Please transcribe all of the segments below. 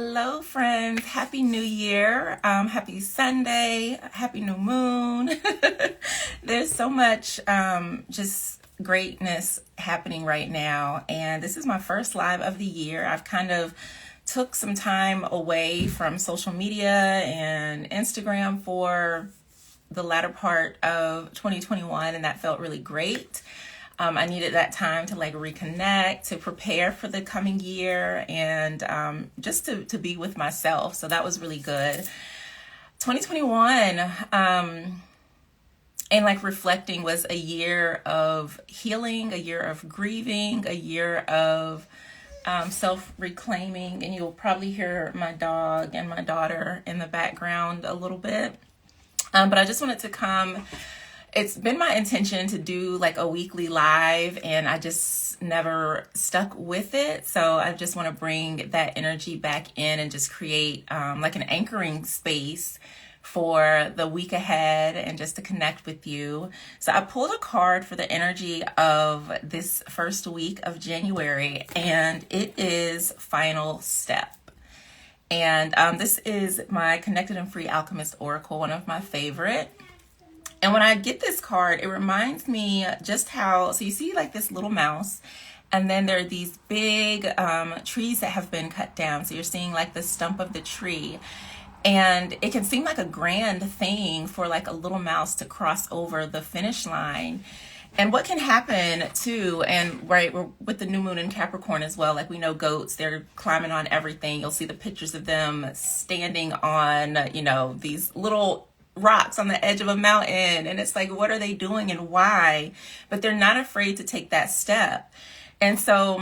Hello, friends. Happy New Year. Happy Sunday. Happy New Moon. There's so much just greatness happening right now. And this is my first live of the year. I've kind of took some time away from social media and Instagram for the latter part of 2021, and that felt really great. I needed that time to reconnect, to prepare for the coming year, and just to be with myself. So that was really good. 2021 and reflecting was a year of healing, a year of grieving, a year of self-reclaiming. And you'll probably hear my dog and my daughter in the background a little bit. But I just wanted to come. It's been my intention to do a weekly live, and I just never stuck with it. So I just want to bring that energy back in and just create an anchoring space for the week ahead and just to connect with you. So I pulled a card for the energy of this first week of January, and it is Final Step. And this is my Connected and Free Alchemist Oracle, one of my favorite. And when I get this card, it reminds me just how, so you see this little mouse, and then there are these big trees that have been cut down. So you're seeing the stump of the tree. And it can seem like a grand thing for a little mouse to cross over the finish line. And what can happen too, and we're with the new moon in Capricorn as well, we know goats, they're climbing on everything. You'll see the pictures of them standing on, these little rocks on the edge of a mountain, and it's what are they doing and why? But they're not afraid to take that step. And so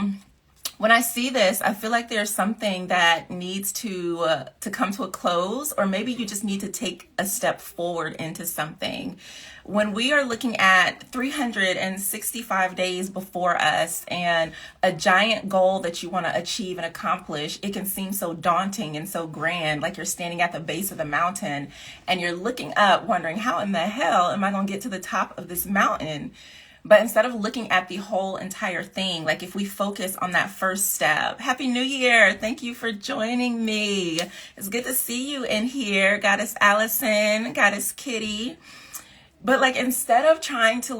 when I see this, I feel there's something that needs to come to a close, or maybe you just need to take a step forward into something. When we are looking at 365 days before us and a giant goal that you want to achieve and accomplish, it can seem so daunting and so grand, you're standing at the base of the mountain and you're looking up wondering, how in the hell am I going to get to the top of this mountain? But instead of looking at the whole entire thing, if we focus on that first step. Happy New Year. Thank you for joining me. It's good to see you in here. Goddess Allison, Goddess Kitty. But instead of trying to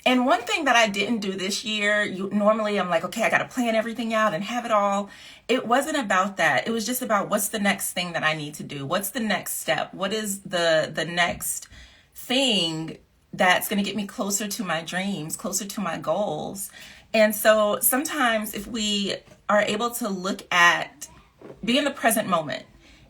and one thing that I didn't do this year, normally I'm okay, I got to plan everything out and have it all. It wasn't about that. It was just about what's the next thing that I need to do? What's the next step? What is the next thing that's going to get me closer to my dreams, closer to my goals? And so sometimes if we are able to be in the present moment,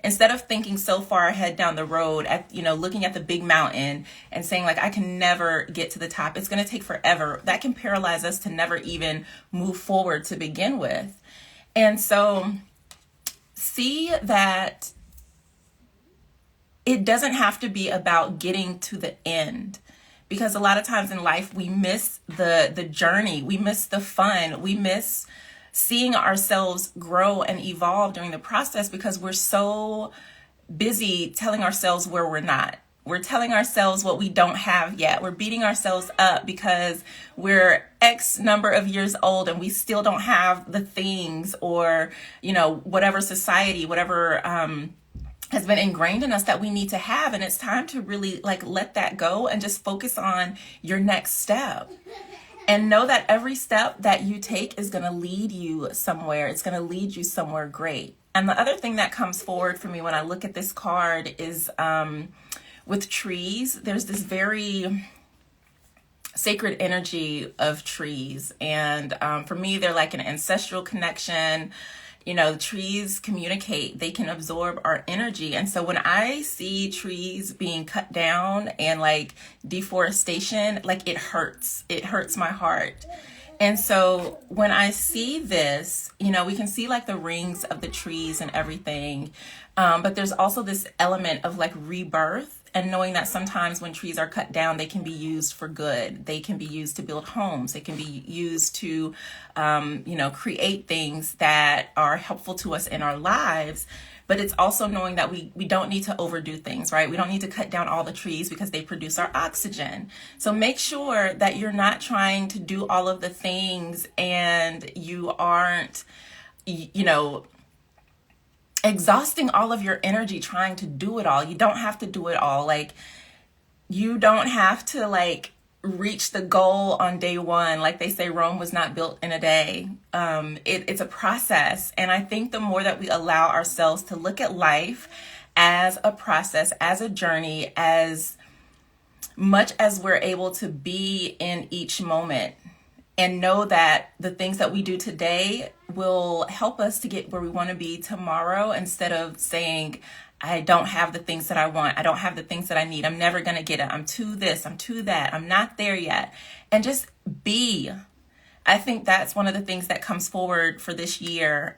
instead of thinking so far ahead down the road at, looking at the big mountain and saying I can never get to the top, it's going to take forever. That can paralyze us to never even move forward to begin with. And so see that it doesn't have to be about getting to the end. Because a lot of times in life, we miss the journey. We miss the fun. We miss seeing ourselves grow and evolve during the process because we're so busy telling ourselves where we're not. We're telling ourselves what we don't have yet. We're beating ourselves up because we're X number of years old and we still don't have the things or, whatever society, whatever has been ingrained in us that we need to have. And it's time to really let that go and just focus on your next step. And know that every step that you take is going to lead you somewhere. It's going to lead you somewhere great. And the other thing that comes forward for me when I look at this card is with trees. There's this very sacred energy of trees. And for me, they're an ancestral connection. Trees communicate, they can absorb our energy. And so when I see trees being cut down and deforestation, it hurts my heart. And so when I see this, we can see the rings of the trees and everything. But there's also this element of rebirth. And knowing that sometimes when trees are cut down, they can be used for good. They can be used to build homes. They can be used to, create things that are helpful to us in our lives. But it's also knowing that we don't need to overdo things, right? We don't need to cut down all the trees because they produce our oxygen. So make sure that you're not trying to do all of the things and you aren't, exhausting all of your energy trying to do it all. You don't have to do it all. Like, you don't have to like reach the goal on day one. Like they say, Rome was not built in a day. It's a process. And I think the more that we allow ourselves to look at life as a process, as a journey, as much as we're able to be in each moment, and know that the things that we do today will help us to get where we want to be tomorrow, instead of saying, I don't have the things that I want. I don't have the things that I need. I'm never going to get it. I'm to this. I'm to that. I'm not there yet. And just be. I think that's one of the things that comes forward for this year.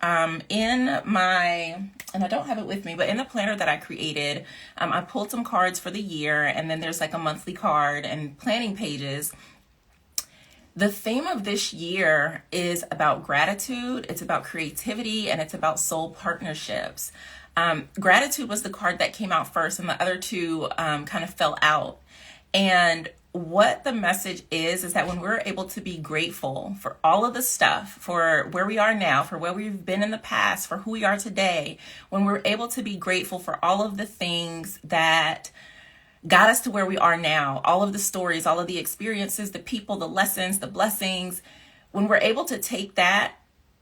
In my, and I don't have it with me, but in the planner that I created, I pulled some cards for the year, and then there's like a monthly card and planning pages. The theme of this year is about gratitude, it's about creativity, and it's about soul partnerships. Gratitude was the card that came out first, and the other two kind of fell out. And what the message is that when we're able to be grateful for all of the stuff, for where we are now, for where we've been in the past, for who we are today, when we're able to be grateful for all of the things that got us to where we are now, all of the stories, all of the experiences, the people, the lessons, the blessings, when we're able to take that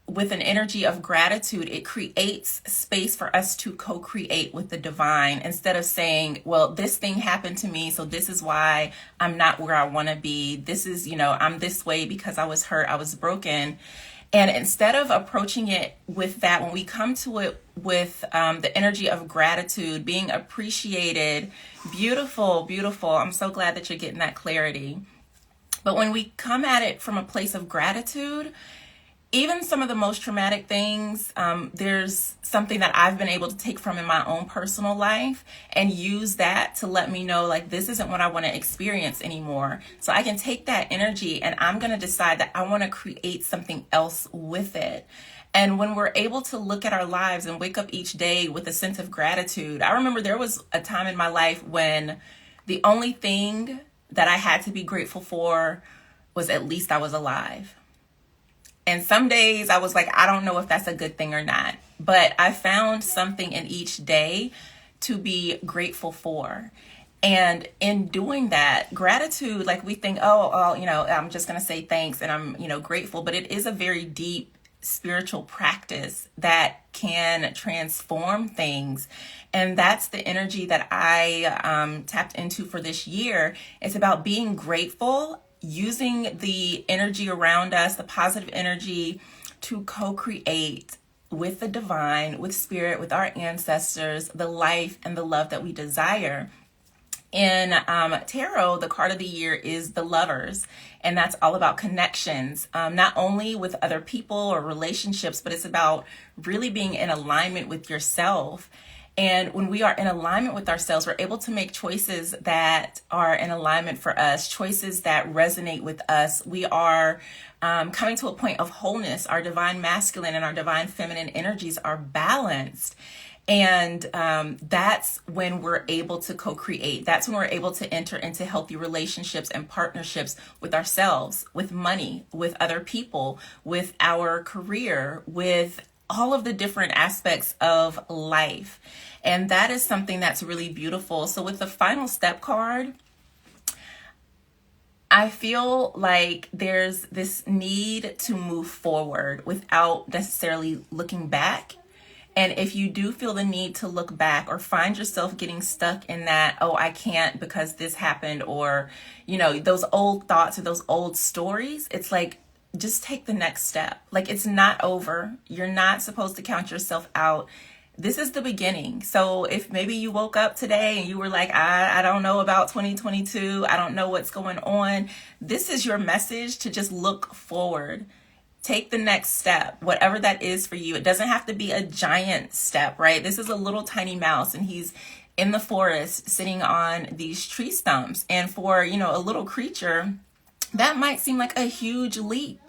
with an energy of gratitude, it creates space for us to co-create with the divine, instead of saying, well, this thing happened to me, so this is why I'm not where I want to be. This is, I'm this way because I was hurt, I was broken. And instead of approaching it with that, when we come to it with the energy of gratitude, being appreciated, beautiful, beautiful. I'm so glad that you're getting that clarity. But when we come at it from a place of gratitude, even some of the most traumatic things, there's something that I've been able to take from in my own personal life and use that to let me know, like, this isn't what I want to experience anymore. So I can take that energy and I'm going to decide that I want to create something else with it. And when we're able to look at our lives and wake up each day with a sense of gratitude, I remember there was a time in my life when the only thing that I had to be grateful for was at least I was alive. And some days I was like, I don't know if that's a good thing or not. But I found something in each day to be grateful for. And in doing that, gratitude, like we think, I'm just going to say thanks and I'm, grateful. But it is a very deep spiritual practice that can transform things. And that's the energy that I tapped into for this year. It's about being grateful, using the energy around us, the positive energy, to co-create with the divine, with spirit, with our ancestors, the life and the love that we desire. In tarot, the card of the year is the Lovers, and that's all about connections, not only with other people or relationships, but it's about really being in alignment with yourself. And when we are in alignment with ourselves, we're able to make choices that are in alignment for us, choices that resonate with us. We are coming to a point of wholeness. Our divine masculine and our divine feminine energies are balanced. And that's when we're able to co-create. That's when we're able to enter into healthy relationships and partnerships with ourselves, with money, with other people, with our career, with all of the different aspects of life. And that is something that's really beautiful. So with the final step card, I feel like there's this need to move forward without necessarily looking back. And if you do feel the need to look back or find yourself getting stuck in that, oh, I can't because this happened, or, those old thoughts or those old stories, it's like, just take the next step. Like, it's not over. You're not supposed to count yourself out. This is the beginning. So if maybe you woke up today and you were like, I don't know about 2022. I don't know what's going on. This is your message to just look forward. Take the next step, whatever that is for you. It doesn't have to be a giant step, right? This is a little tiny mouse and he's in the forest sitting on these tree stumps. And for, a little creature, that might seem like a huge leap.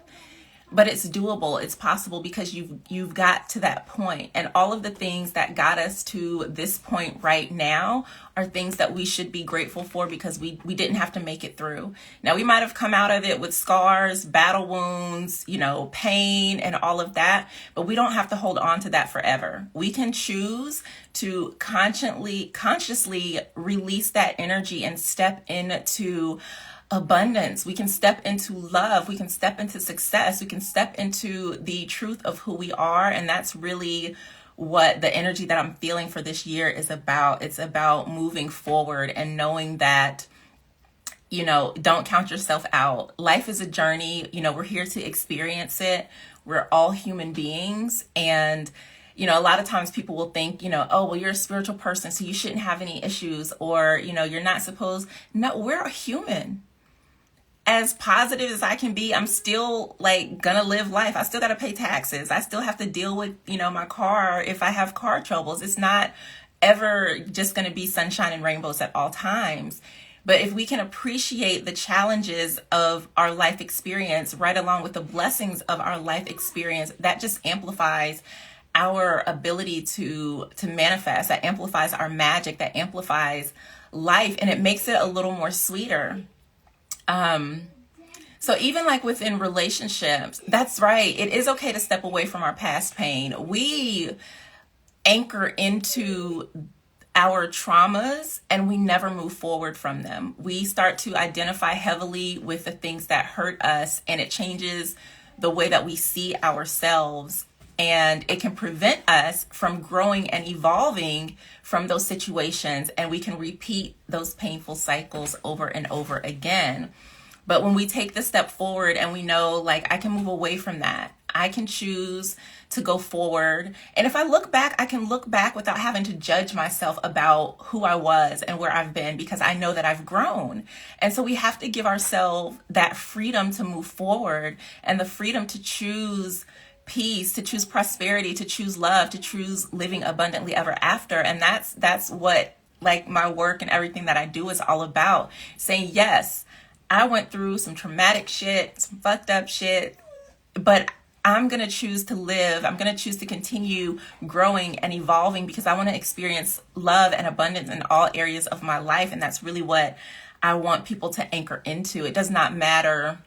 but it's doable. It's possible because you've got to that point. And all of the things that got us to this point right now are things that we should be grateful for, because we didn't have to make it through. Now, we might have come out of it with scars, battle wounds, pain and all of that, but we don't have to hold on to that forever. We can choose to consciously release that energy and step into abundance. We can step into love. We can step into success. We can step into the truth of who we are. And that's really what the energy that I'm feeling for this year is about. It's about moving forward and knowing that, don't count yourself out. Life is a journey. We're here to experience it. We're all human beings. And a lot of times people will think, oh, well, you're a spiritual person, so you shouldn't have any issues, or, you're not supposed. No, we're a human. As positive as I can be, I'm still gonna live life. I still gotta pay taxes. I still have to deal with, my car if I have car troubles. It's not ever just gonna be sunshine and rainbows at all times. But if we can appreciate the challenges of our life experience right along with the blessings of our life experience, that just amplifies our ability to manifest. That amplifies our magic. That amplifies life, and it makes it a little more sweeter. So even within relationships, that's right. It is okay to step away from our past pain. We anchor into our traumas and we never move forward from them. We start to identify heavily with the things that hurt us, and it changes the way that we see ourselves, and it can prevent us from growing and evolving from those situations, and we can repeat those painful cycles over and over again. But when we take the step forward and we know, I can move away from that, I can choose to go forward. And if I look back, I can look back without having to judge myself about who I was and where I've been, because I know that I've grown. And so we have to give ourselves that freedom to move forward, and the freedom to choose peace, to choose prosperity, to choose love, to choose living abundantly ever after. And that's what my work and everything that I do is all about. Saying, yes, I went through some traumatic shit, some fucked up shit, but I'm going to choose to live. I'm going to choose to continue growing and evolving, because I want to experience love and abundance in all areas of my life. And that's really what I want people to anchor into. It does not matter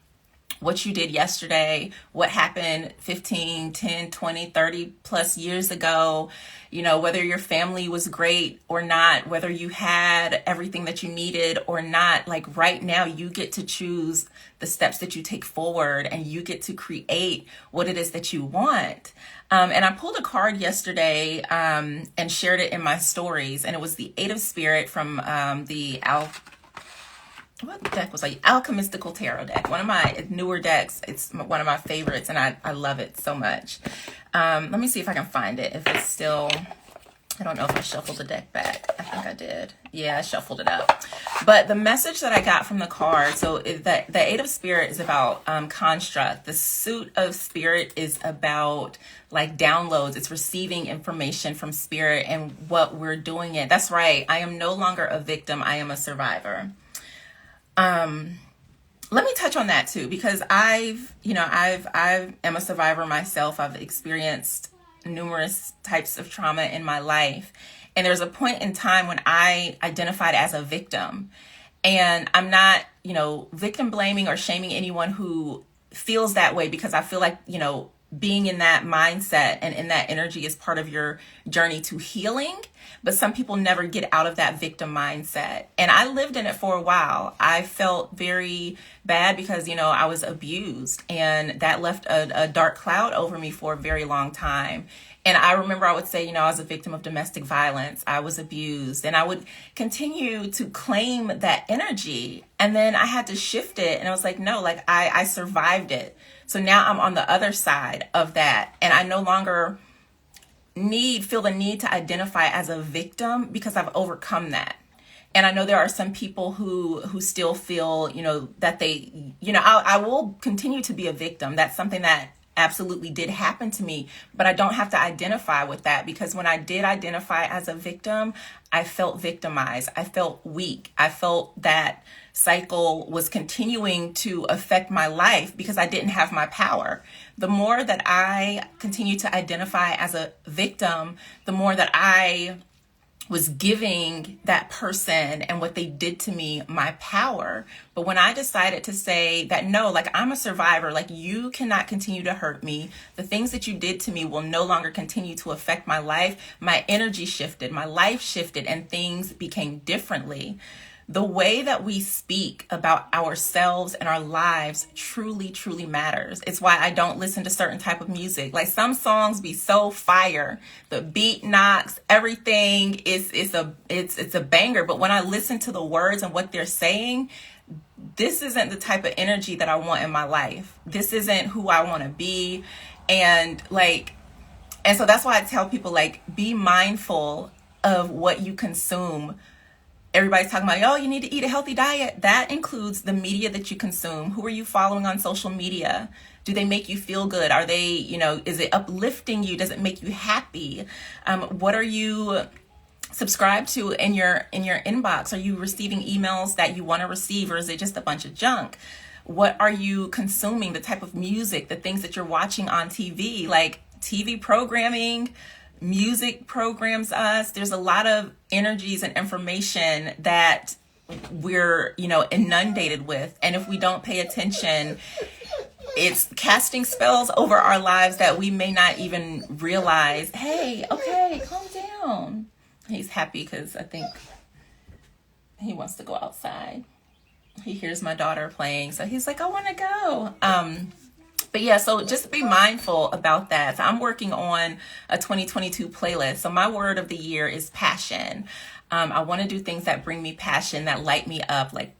what you did yesterday, what happened 15, 10, 20, 30 plus years ago, whether your family was great or not, whether you had everything that you needed or not. Right now, you get to choose the steps that you take forward, and you get to create what it is that you want. And I pulled a card yesterday and shared it in my stories, and it was the Eight of Spirit from what deck was Alchemistical Tarot deck. One of my newer decks. It's one of my favorites, and I love it so much. Let me see if I can find it. If it's still, I don't know if I shuffled the deck back. I think I did. Yeah, I shuffled it up. But the message that I got from the card, so the Eight of Spirit is about construct. The Suit of Spirit is about downloads. It's receiving information from Spirit and what we're doing it. That's right. I am no longer a victim. I am a survivor. Let me touch on that too, because I am a survivor myself. I've experienced numerous types of trauma in my life. And there's a point in time when I identified as a victim, and I'm not, victim blaming or shaming anyone who feels that way, because I feel like, being in that mindset and in that energy is part of your journey to healing. But some people never get out of that victim mindset. And I lived in it for a while. I felt very bad because, I was abused, and that left a dark cloud over me for a very long time. And I remember I would say, I was a victim of domestic violence. I was abused, and I would continue to claim that energy. And then I had to shift it. And I was like, no, I survived it. So now I'm on the other side of that, and I no longer feel the need to identify as a victim, because I've overcome that. And I know there are some people who still feel, that they, I will continue to be a victim. That's something that absolutely did happen to me, but I don't have to identify with that, because when I did identify as a victim, I felt victimized. I felt weak. I felt that cycle was continuing to affect my life because I didn't have my power. The more that I continue to identify as a victim, the more that I was giving that person and what they did to me my power. But when I decided to say that, no, like, I'm a survivor, like, you cannot continue to hurt me. The things that you did to me will no longer continue to affect my life. My energy shifted, my life shifted, and things became differently. The way that we speak about ourselves and our lives truly, truly matters. It's why I don't listen to certain type of music. Like, some songs be so fire, the beat knocks, everything it's a banger. But when I listen to the words and what they're saying, this isn't the type of energy that I want in my life. This isn't who I want to be. And so that's why I tell people, like, be mindful of what you consume. Everybody's talking about, oh, you need to eat a healthy diet. That includes the media that you consume. Who are you following on social media? Do they make you feel good? Are they, is it uplifting you? Does it make you happy? What are you subscribed to in your inbox? Are you receiving emails that you want to receive, or is it just a bunch of junk? What are you consuming? The type of music, the things that you're watching on TV, like TV programming, music programs us. There's a lot of energies and information that we're, inundated with. And if we don't pay attention, it's casting spells over our lives that we may not even realize. Hey, okay, calm down. He's happy because I think he wants to go outside. He hears my daughter playing, so he's like, I want to go. But yeah, so just be mindful about that. So I'm working on a 2022 playlist. So my word of the year is passion. I want to do things that bring me passion, that light me up, like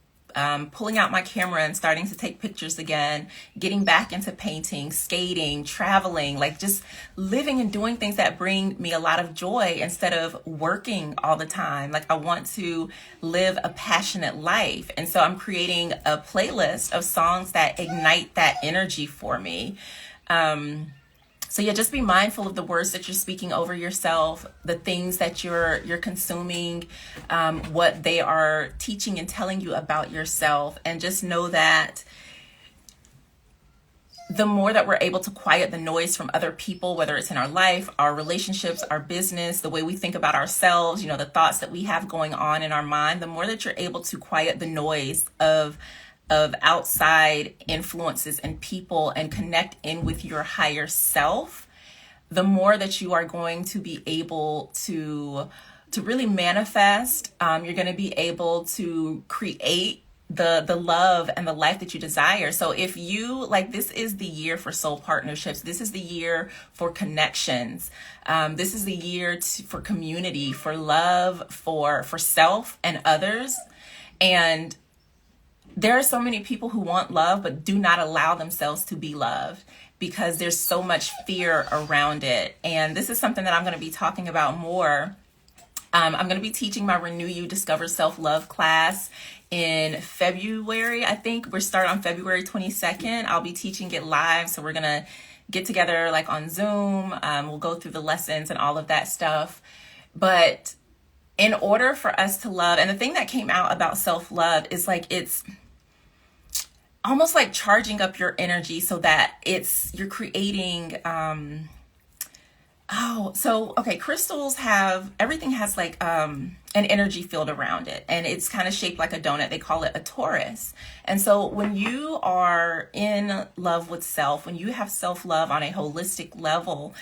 pulling out my camera and starting to take pictures again, getting back into painting, skating, traveling, like just living and doing things that bring me a lot of joy instead of working all the time. Like, I want to live a passionate life. And so I'm creating a playlist of songs that ignite that energy for me. So yeah, just be mindful of the words that you're speaking over yourself, the things that you're consuming, what they are teaching and telling you about yourself. And just know that the more that we're able to quiet the noise from other people, whether it's in our life, our relationships, our business, the way we think about ourselves, the thoughts that we have going on in our mind, the more that you're able to quiet the noise of outside influences and people and connect in with your higher self, the more that you are going to be able to really manifest. You're going to be able to create the love and the life that you desire. So if you, this is the year for soul partnerships. This is the year for connections. This is the year for community, for love, for self and others. And there are so many people who want love but do not allow themselves to be loved because there's so much fear around it. And this is something that I'm going to be talking about more. I'm going to be teaching my RenewYou Discover Self Love class in February. I think we're starting on February 22nd. I'll be teaching it live. So we're going to get together on Zoom. We'll go through the lessons and all of that stuff. But in order for us to love, and the thing that came out about self-love is it's almost like charging up your energy so that you're creating, crystals everything has an energy field around it, and it's kind of shaped like a donut. They call it a torus. And so when you are in love with self, when you have self-love on a holistic level,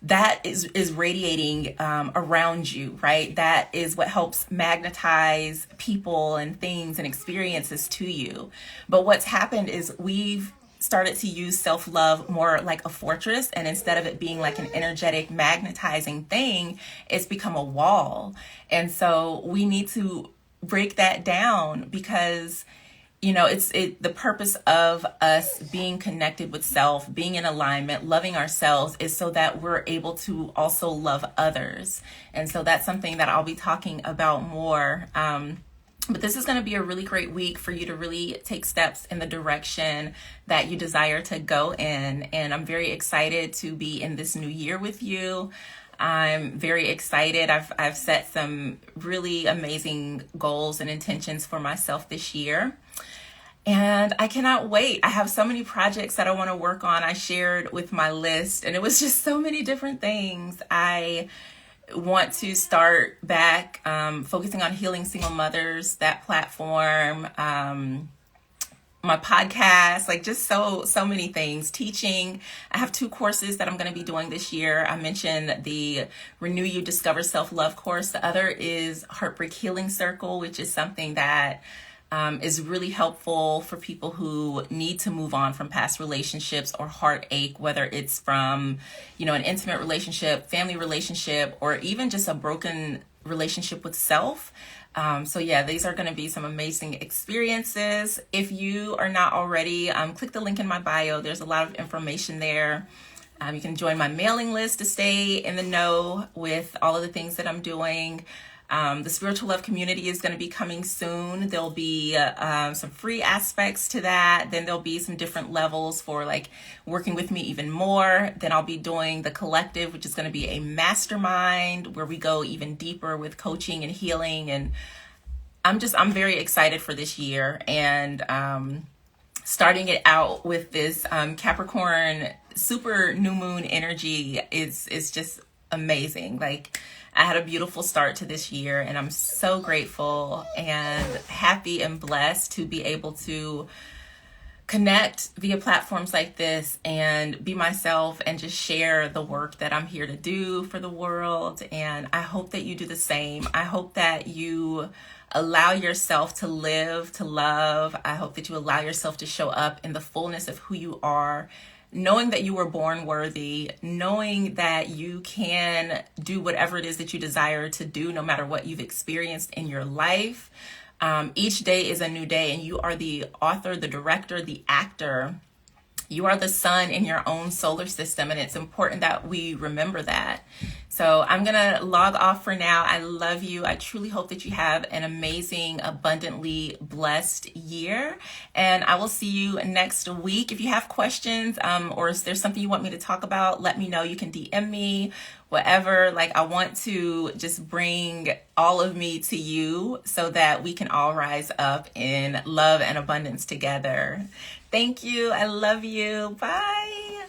that is radiating around you, right? That is what helps magnetize people and things and experiences to you. But what's happened is we've started to use self-love more like a fortress, and instead of it being like an energetic magnetizing thing, it's become a wall. And so we need to break that down, because it's the purpose of us being connected with self, being in alignment, loving ourselves, is so that we're able to also love others. And so that's something that I'll be talking about more. But this is going to be a really great week for you to really take steps in the direction that you desire to go in. And I'm very excited to be in this new year with you. I'm very excited. I've set some really amazing goals and intentions for myself this year. And I cannot wait. I have so many projects that I want to work on. I shared with my list, and it was just so many different things. I want to start back focusing on healing single mothers, that platform, my podcast, like just so many things. Teaching. I have 2 courses that I'm going to be doing this year. I mentioned the RenewYou Discover Self Love course. The other is Heartbreak Healing Circle, which is something that is really helpful for people who need to move on from past relationships or heartache, whether it's from, an intimate relationship, family relationship, or even just a broken relationship with self. These are going to be some amazing experiences. If you are not already, click the link in my bio. There's a lot of information there. You can join my mailing list to stay in the know with all of the things that I'm doing. The Spiritual Love community is going to be coming soon. There'll be some free aspects to that. Then there'll be some different levels for like working with me even more. Then I'll be doing the collective, which is going to be a mastermind where we go even deeper with coaching and healing. And I'm very excited for this year. And starting it out with this Capricorn super new moon energy is just amazing. Like, I had a beautiful start to this year, and I'm so grateful and happy and blessed to be able to connect via platforms like this and be myself and just share the work that I'm here to do for the world. And I hope that you do the same. I hope that you allow yourself to live, to love. I hope that you allow yourself to show up in the fullness of who you are, knowing that you were born worthy, knowing that you can do whatever it is that you desire to do, no matter what you've experienced in your life. Each day is a new day, and you are the author, the director, the actor. You are the sun in your own solar system, and it's important that we remember that. So I'm going to log off for now. I love you. I truly hope that you have an amazing, abundantly blessed year. And I will see you next week. If you have questions or if there's something you want me to talk about, let me know. You can DM me, whatever. Like, I want to just bring all of me to you so that we can all rise up in love and abundance together. Thank you. I love you. Bye.